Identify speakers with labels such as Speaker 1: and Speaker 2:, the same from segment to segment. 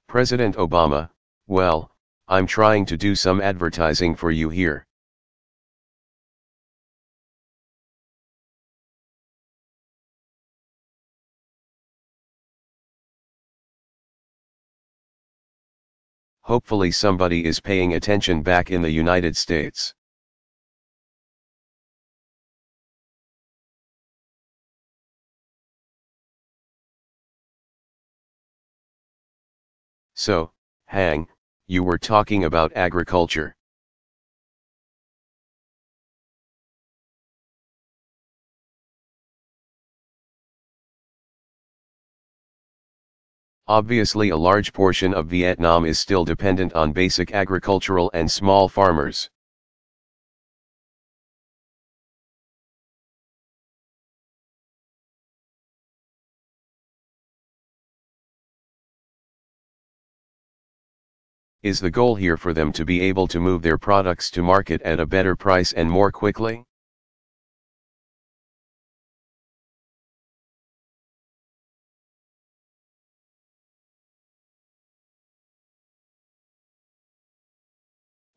Speaker 1: President Obama, well, I'm trying to do some advertising for you here. Hopefully somebody is paying attention back in the United States. So, Hang, you were talking about agriculture. Obviously, a large portion of Vietnam is still dependent on basic agricultural and small farmers. Is the goal here for them to be able to move their products to market at a better price and more quickly?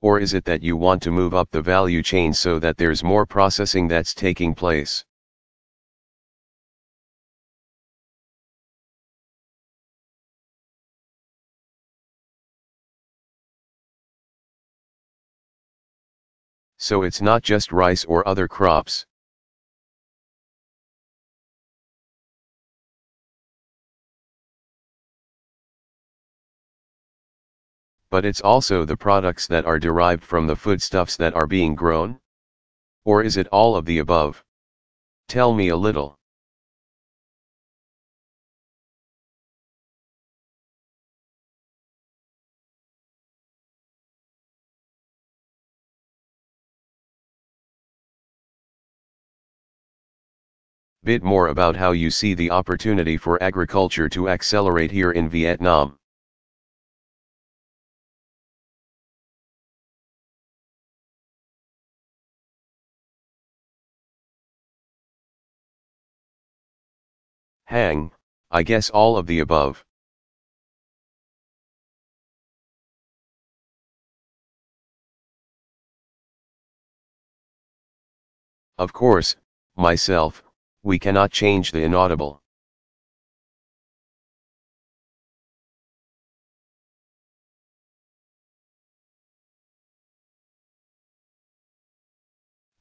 Speaker 1: Or is it that you want to move up the value chain so that there's more processing that's taking place? So it's not just rice or other crops. But it's also the products that are derived from the foodstuffs that are being grown? Or is it all of the above? Tell me a little. Bit more about how you see the opportunity for agriculture to accelerate here in Vietnam. Hang, I guess all of the above. Of course, myself, we cannot change the inaudible.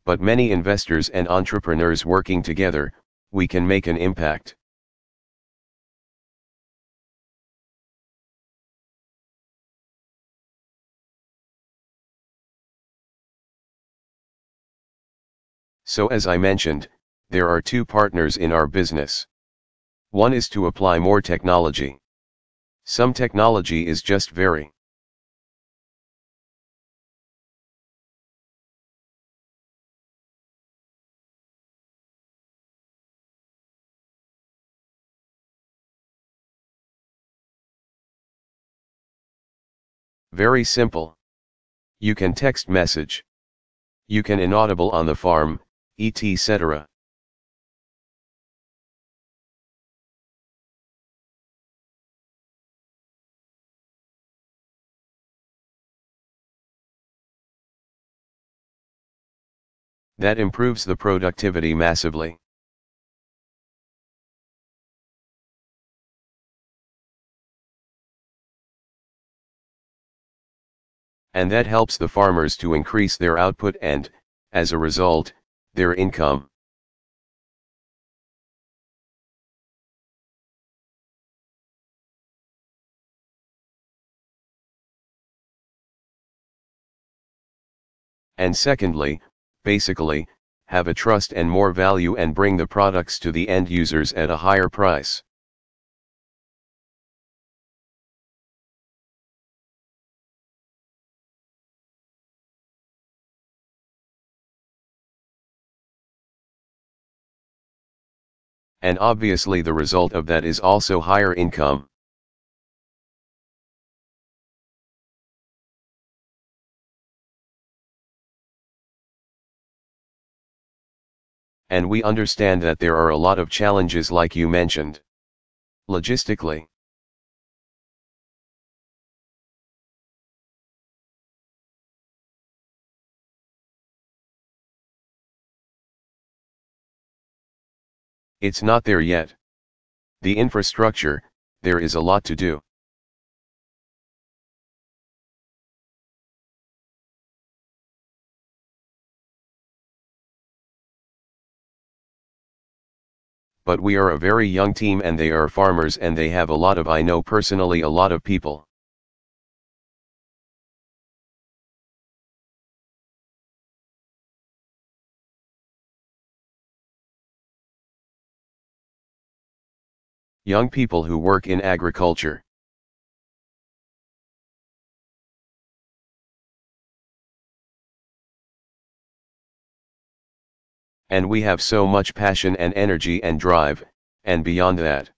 Speaker 1: But many investors and entrepreneurs working together, we can make an impact. So as I mentioned, there are two partners in our business. One is to apply more technology. Some technology is just very simple. You can text message. You can inaudible on the farm, etc. That improves the productivity massively. And that helps the farmers to increase their output and, as a result, their income. And secondly, basically, have a trust and more value and bring the products to the end users at a higher price. And obviously the result of that is also higher income. And we understand that there are a lot of challenges like you mentioned. Logistically, It's not there yet. The infrastructure, there is a lot to do. But we are a very young team and they are farmers and they have a lot of, I know personally, a lot of people. Young people who work in agriculture. And we have so much passion and energy and drive, and beyond that.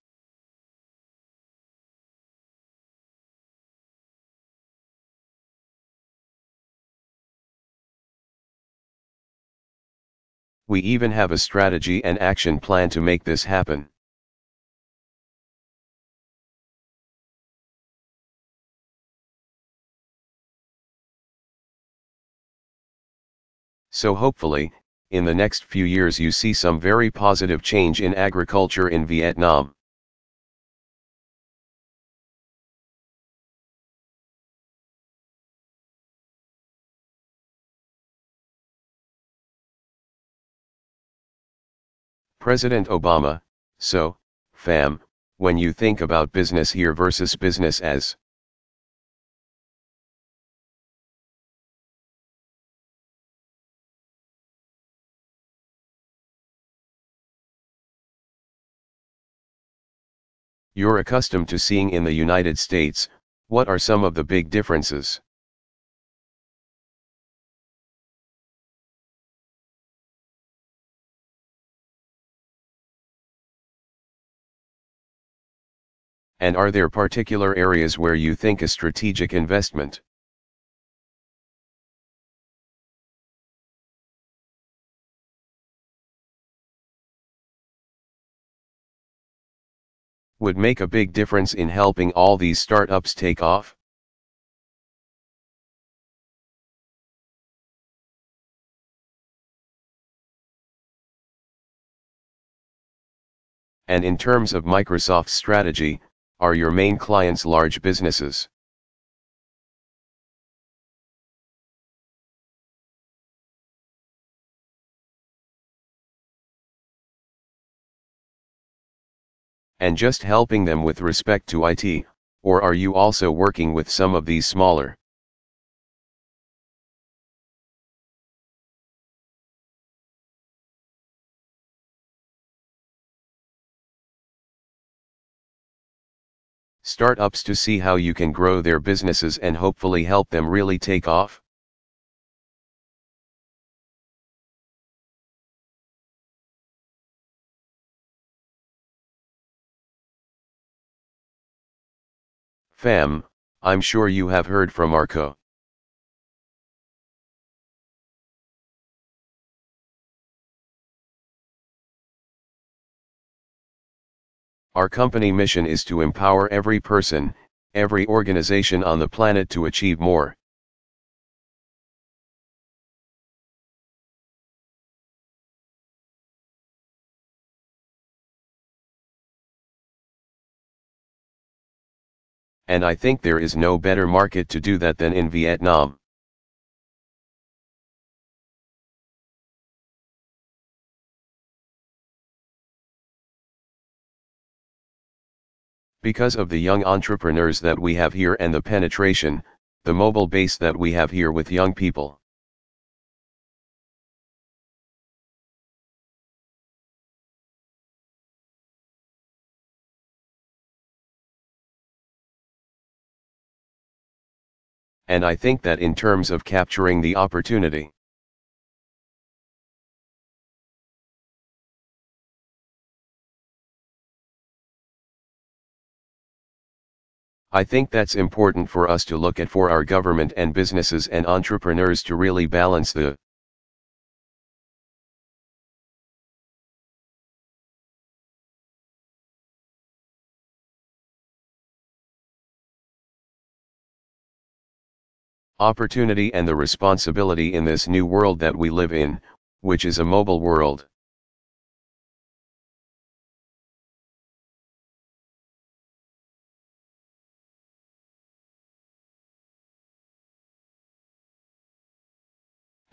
Speaker 1: We even have a strategy and action plan to make this happen. So hopefully, in the next few years you see some very positive change in agriculture in Vietnam. President Obama, so, fam, when you think about business here versus business as you're accustomed to seeing in the United States, what are some of the big differences? And are there particular areas where you think a strategic investment? Would make a big difference in helping all these startups take off? And in terms of Microsoft's strategy, are your main clients large businesses? And just helping them with respect to IT, or are you also working with some of these smaller? Startups to see how you can grow their businesses and hopefully help them really take off? Fam, I'm sure you have heard from Arco. Our company mission is to empower every person, every organization on the planet to achieve more. And I think there is no better market to do that than in Vietnam. Because of the young entrepreneurs that we have here and the penetration, the mobile base that we have here with young people. And I think that in terms of capturing the opportunity, I think that's important for us to look at for our government and businesses and entrepreneurs to really balance the opportunity and the responsibility in this new world that we live in, which is a mobile world.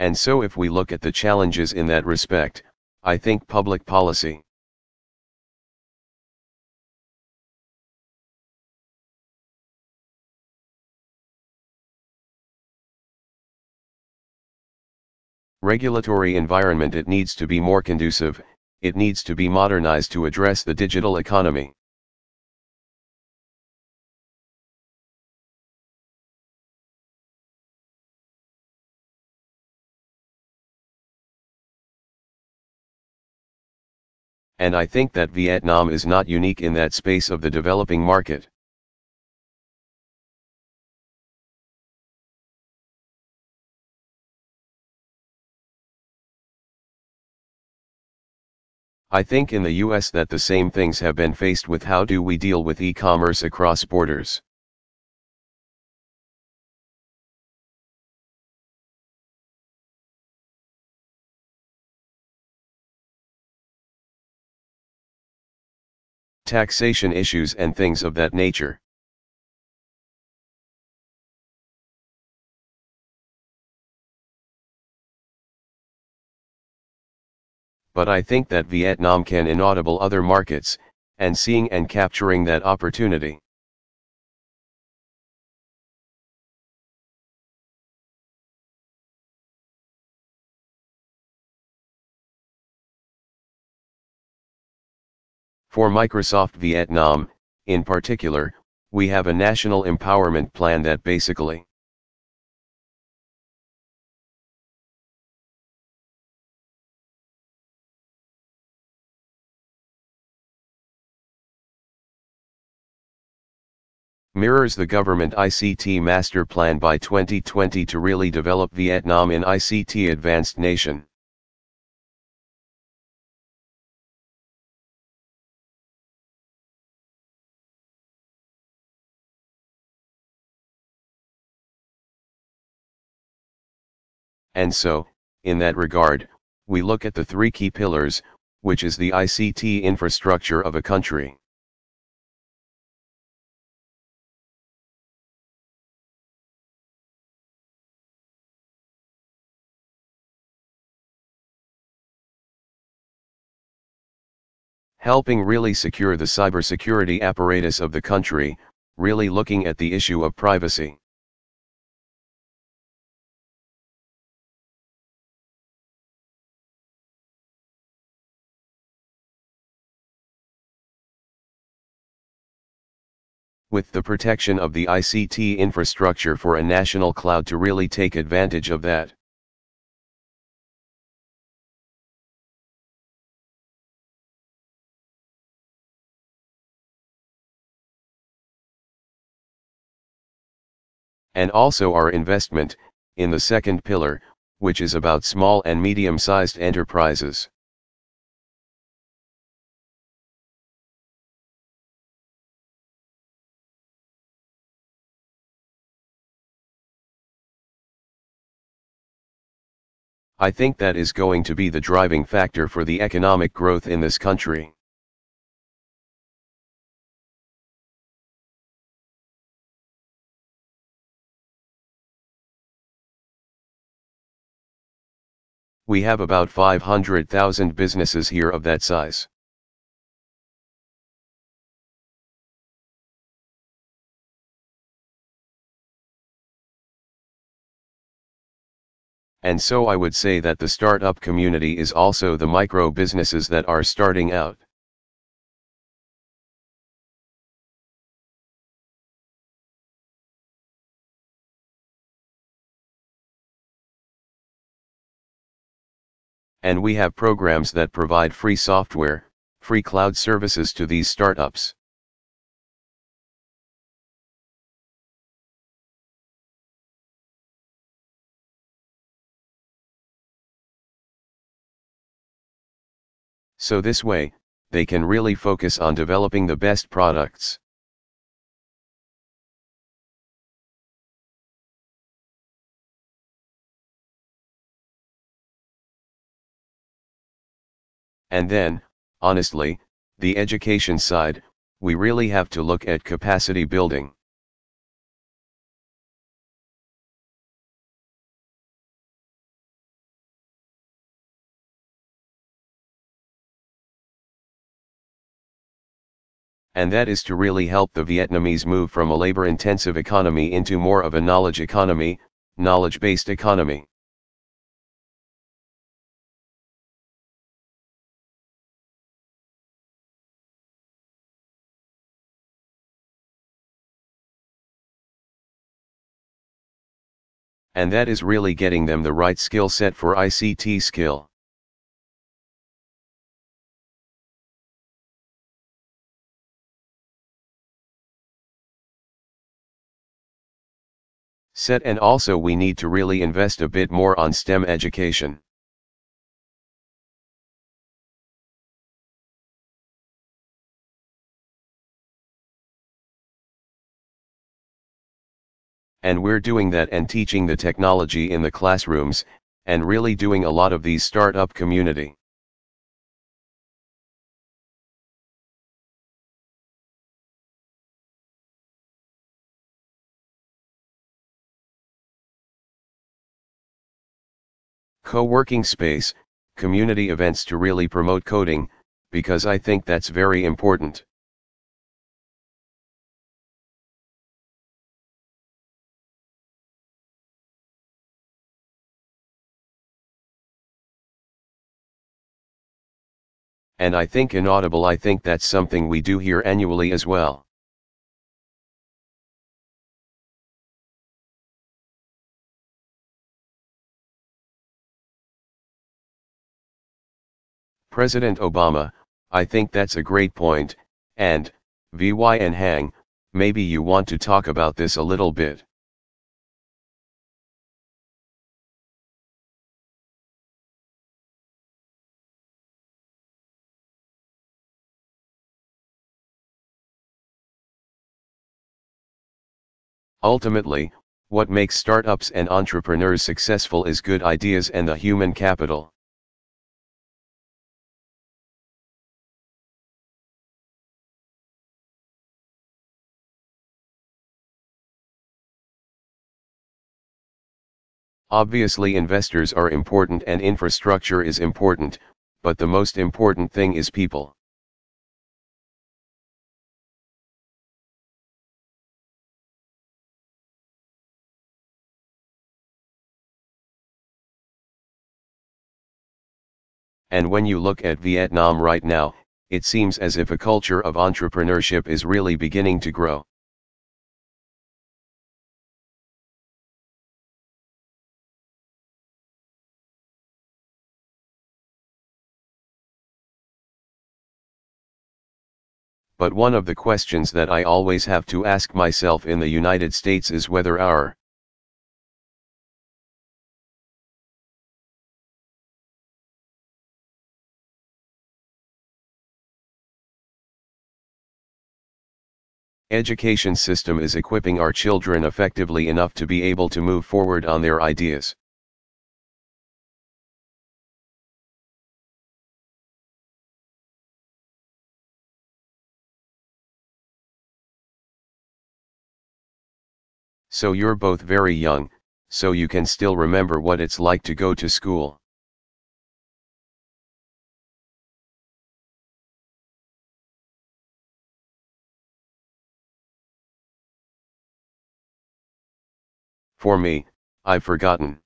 Speaker 1: And so if we look at the challenges in that respect, I think public policy, regulatory environment, it needs to be more conducive, it needs to be modernized to address the digital economy. And I think that Vietnam is not unique in that space of the developing market. I think in the US that the same things have been faced with. How do we deal with e-commerce across borders? Taxation issues and things of that nature. But I think that Vietnam can inaudible other markets, and seeing and capturing that opportunity. For Microsoft Vietnam, in particular, we have a national empowerment plan that basically mirrors the government ICT master plan by 2020 to really develop Vietnam in ICT advanced nation. And so, in that regard, we look at the three key pillars, which is the ICT infrastructure of a country. Helping really secure the cybersecurity apparatus of the country, really looking at the issue of privacy. With the protection of the ICT infrastructure for a national cloud to really take advantage of that. And also our investment, in the second pillar, which is about small and medium-sized enterprises. I think that is going to be the driving factor for the economic growth in this country. We have about 500,000 businesses here of that size. And so I would say that the startup community is also the micro businesses that are starting out. And we have programs that provide free software, free cloud services to these startups. So this way, they can really focus on developing the best products. And then, honestly, the education side, we really have to look at capacity building. and that is to really help the Vietnamese move from a labor-intensive economy into more of a knowledge economy, knowledge-based economy. And that is really getting them the right skill set for ICT skill. Set, and also we need to really invest a bit more on STEM education. And we're doing that and teaching the technology in the classrooms, and really doing a lot of these startup community. Co-working space, community events to really promote coding, because I think that's very important. And I think Inaudible, I think that's something we do here annually as well. President Obama, I think that's a great point, and, VY and Hang, maybe you want to talk about this a little bit. Ultimately, what makes startups and entrepreneurs successful is good ideas and the human capital. Obviously, investors are important and infrastructure is important, but the most important thing is people. And when you look at Vietnam right now, it seems as if a culture of entrepreneurship is really beginning to grow. But one of the questions that I always have to ask myself in the United States is whether our education system is equipping our children effectively enough to be able to move forward on their ideas. So you're both very young, so you can still remember what it's like to go to school. For me, I've forgotten.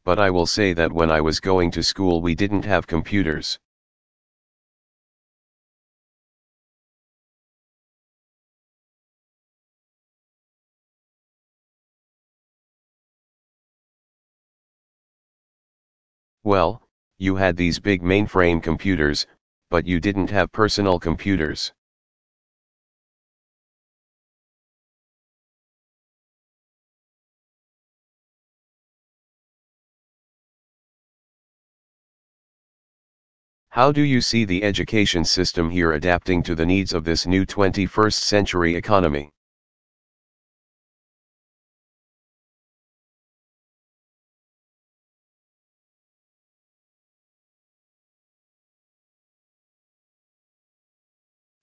Speaker 1: But I will say that when I was going to school we didn't have computers. Well, you had these big mainframe computers, but you didn't have personal computers. How do you see the education system here adapting to the needs of this new 21st century economy?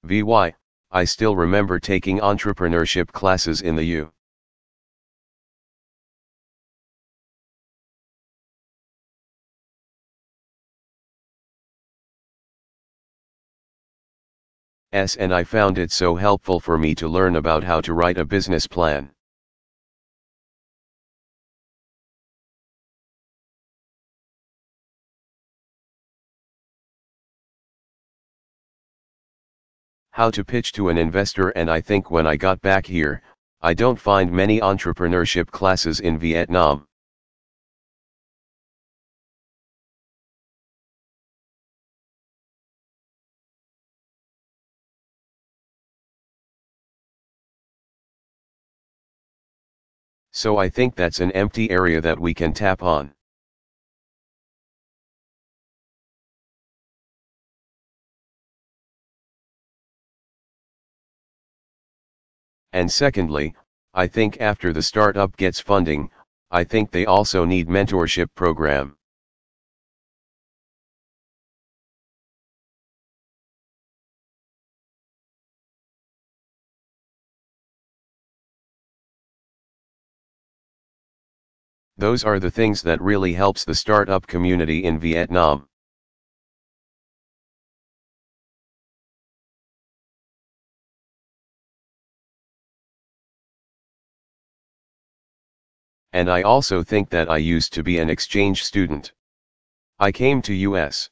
Speaker 1: VY, I still remember taking entrepreneurship classes in the U. and I found it so helpful for me to learn about how to write a business plan. How to pitch to an investor, and I think when I got back here, I don't find many entrepreneurship classes in Vietnam. So I think that's an empty area that we can tap on. And secondly, I think after the startup gets funding, I think they also need mentorship program. Those are the things that really helps the startup community in Vietnam. And I also think that I used to be an exchange student. I came to US.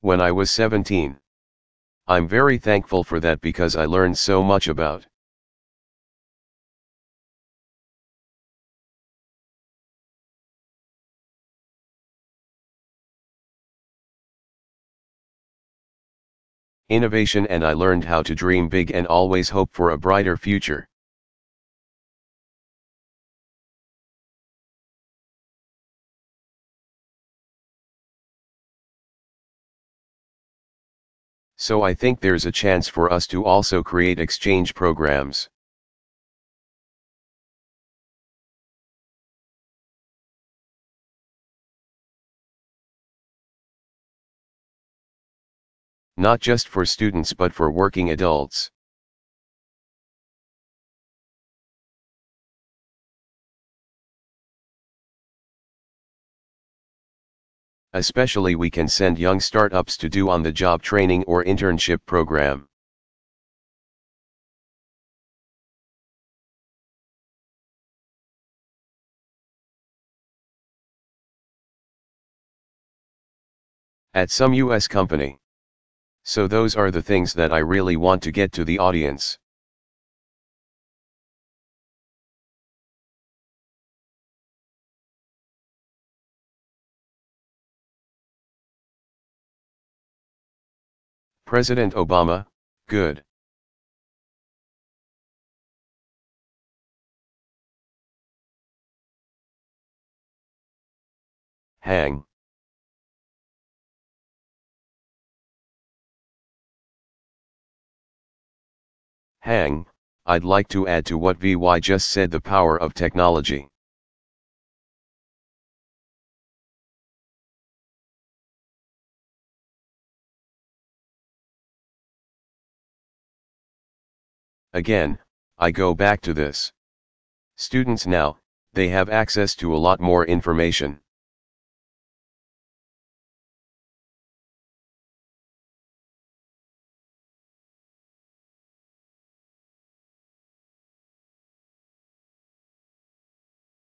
Speaker 1: When I was 17. I'm very thankful for that because I learned so much about innovation, and I learned how to dream big and always hope for a brighter future. So I think there's a chance for us to also create exchange programs. Not just for students but for working adults. Especially we can send young startups to do on-the-job training or internship program. At some US company. So those are the things that I really want to get to the audience. President Obama, good. Hang. Hang, I'd like to add to what VY just said, the power of technology. Again, I go back to this. Students now, they have access to a lot more information.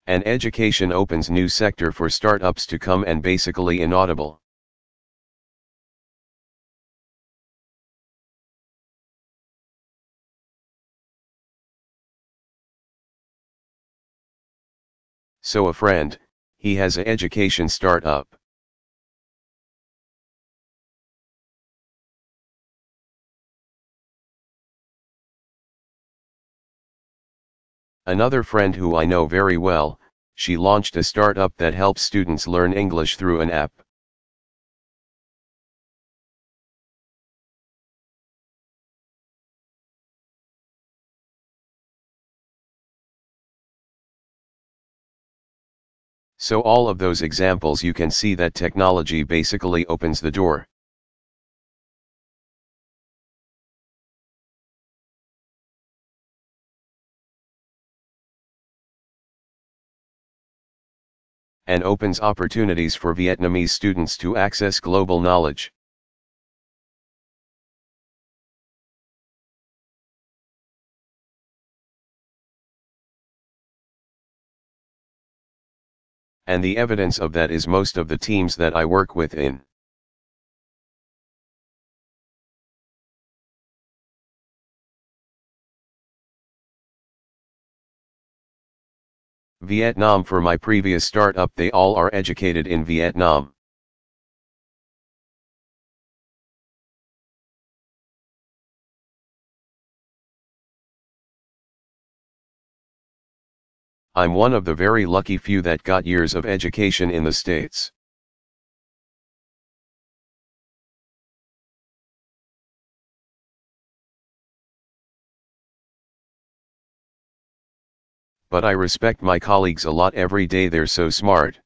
Speaker 1: And education opens new sector for startups to come and basically inaudible. So a friend, he has a education startup. Another friend who I know very well, she launched a startup that helps students learn English through an app. So all of those examples, you can see that technology basically opens the door. and opens opportunities for Vietnamese students to access global knowledge. And the evidence of that is most of the teams that I work with in Vietnam. For my previous startup, they all are educated in Vietnam. I'm one of the very lucky few that got years of education in the States. But I respect my colleagues a lot every day, they're so smart.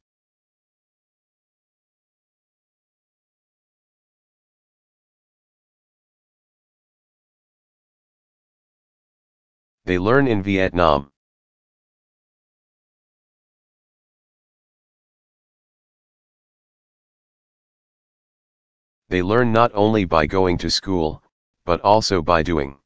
Speaker 1: They learn in Vietnam. They learn not only by going to school, but also by doing.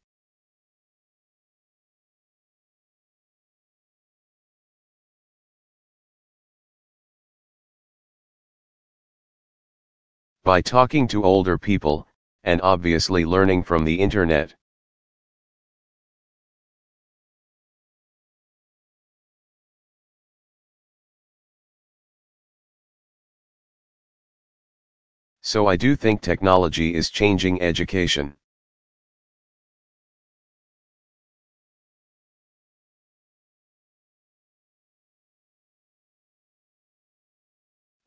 Speaker 1: By talking to older people, and obviously learning from the internet. So I do think technology is changing education.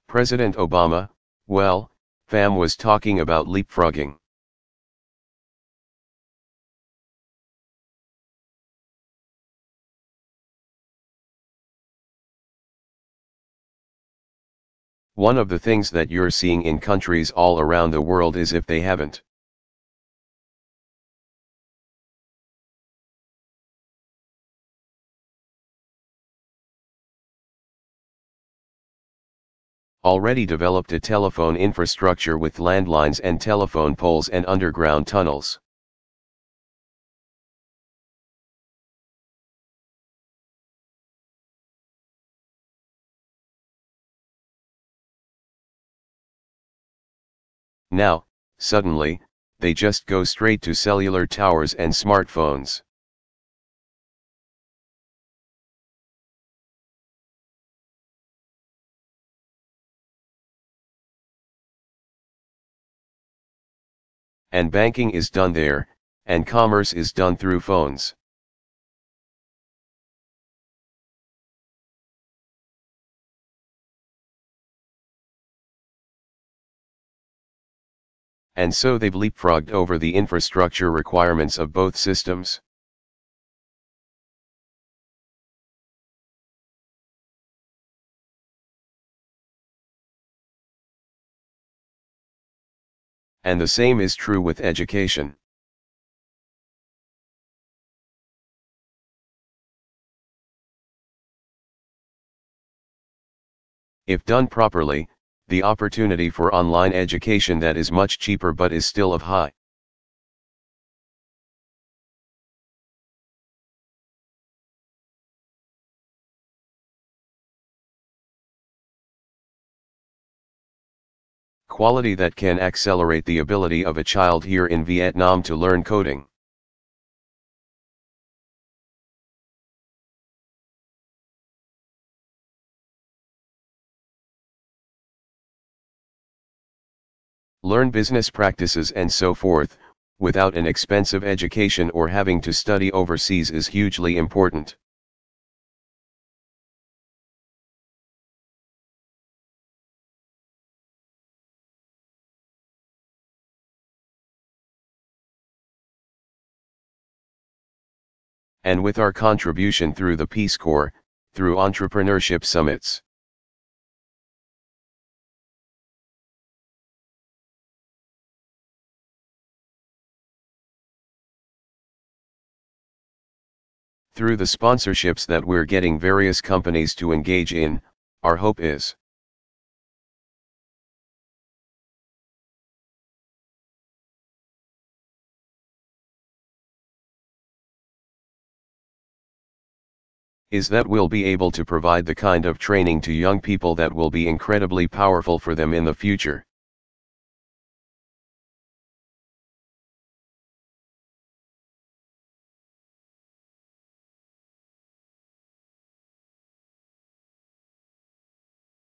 Speaker 1: President Obama, well, fam, was talking about leapfrogging. One of the things that you're seeing in countries all around the world is if they haven't already developed a telephone infrastructure with landlines and telephone poles and underground tunnels. Now, suddenly, they just go straight to cellular towers and smartphones. And banking is done there, and commerce is done through phones. And so they've leapfrogged over the infrastructure requirements of both systems. And the same is true with education. If done properly, the opportunity for online education that is much cheaper but is still of high quality that can accelerate the ability of a child here in Vietnam to learn coding. Learn business practices and so forth, without an expensive education or having to study overseas is hugely important. And with our contribution through the Peace Corps, through entrepreneurship summits, through the sponsorships that we're getting various companies to engage in, Our hope is that we'll be able to provide the kind of training to young people that will be incredibly powerful for them in the future,